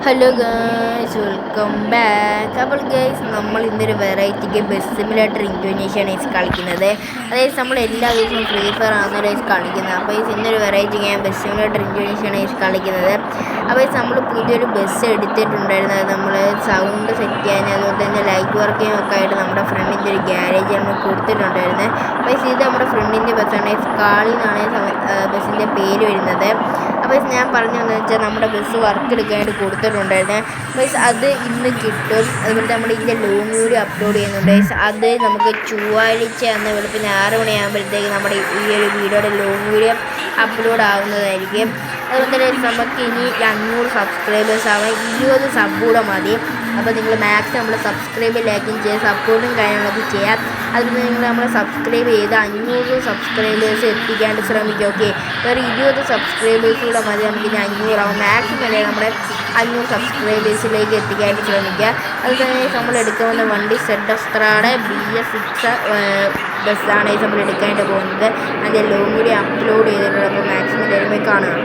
Hello guys, welcome back. അപ്പോൾ guys, നമ്മൾ ഇന്നൊരു വെറൈറ്റിക്ക് ബസ് സിമുലേറ്റർ ഇൻഡോനേഷ്യയാണ് കളിക്കുന്നത്. അതായത് നമ്മൾ എല്ലാ ദിവസവും ഫ്രീ ഫയർ ആണ് കളിക്കുന്നത്. അപ്പോൾ ഇന്നൊരു വെറൈറ്റി ഞാൻ ബസ് സിമുലേറ്റർ ഇൻഡോനേഷ്യയാണ് കളിക്കുന്നത്. അപ്പോൾ നമ്മൾ പുതിയൊരു ബസ് എടുത്തിട്ടുണ്ടായിരുന്നത് നമ്മൾ സൗണ്ട് സെറ്റ് ചെയ്യാനും അതുപോലെ തന്നെ ലൈറ്റ് വർക്കിങ്ങും ഒക്കെ ആയിട്ട് നമ്മുടെ ഫ്രണ്ടിൻ്റെ ഒരു ഗ്യാരേജ് നമ്മൾ കൊടുത്തിട്ടുണ്ടായിരുന്നത്. അപ്പോൾ ഇത് നമ്മുടെ ഫ്രണ്ടിൻ്റെ ബസ്സാണ്. കാളി എന്നാണ് ബസ്സിൻ്റെ പേര് വരുന്നത്. അപ്പോൾ ഞാൻ പറഞ്ഞതെന്ന് വെച്ചാൽ നമ്മുടെ ബസ് വർക്ക് എടുക്കാനായിട്ട് കൊടുത്തിട്ടുണ്ടായിരുന്നത്. അപ്പോൾ അത് ഇന്ന് കിട്ടും. അതുപോലെ നമ്മൾ ഇതിൻ്റെ ലോങ് വീഡിയോ അപ്ലോഡ് ചെയ്യുന്നുണ്ട്. അത് നമുക്ക് ചൊവ്വാഴ്ച എന്ന വെളുപ്പിന് 6 മണിയാകുമ്പോഴത്തേക്ക് നമ്മുടെ ഈ ഒരു വീഡിയോയുടെ ലോങ് വീഡിയോ അപ്ലോഡ് ആവുന്നതായിരിക്കും. അതുപോലെ തന്നെ നമുക്ക് ഇനി 500 സബ്സ്ക്രൈബേഴ്സ് ആവാൻ 20 സബ് കൂടെ മതി. അപ്പോൾ നിങ്ങൾ മാക്സിമം നമ്മൾ സബ്സ്ക്രൈബ് ലൈക്കും ചെയ്യുക, സപ്പോർട്ടും കാര്യങ്ങളൊക്കെ ചെയ്യാം. അതുപോലെ നിങ്ങൾ നമ്മളെ സബ്സ്ക്രൈബ് ചെയ്ത് 500 സബ്സ്ക്രൈബേഴ്സ് എത്തിക്കാണ്ട് ശ്രമിക്കുക. ഓക്കെ, വേറെ 20 സബ്സ്ക്രൈബേഴ്സ് കൂടെ മതി നമുക്ക് ഇനി 500 ആവും. മാക്സിമം അല്ലേ നമ്മുടെ 500 സബ്സ്ക്രൈബേഴ്സിലേക്ക് എത്തിക്കാനായിട്ട് ശ്രമിക്കുക. അതുപോലെ നമ്മൾ എടുക്കുന്ന വണ്ടി സെഡസ്ട്രയുടെ BS6 ബസ്സാണ് നമ്മൾ എടുക്കാനായിട്ട് പോകുന്നത്. അതിൻ്റെ ലോങ് വീഡിയോ അപ്ലോഡ് ചെയ്തിട്ടുണ്ട്. അപ്പോൾ മാക്സിമം വരുമ്പോൾ കാണുക.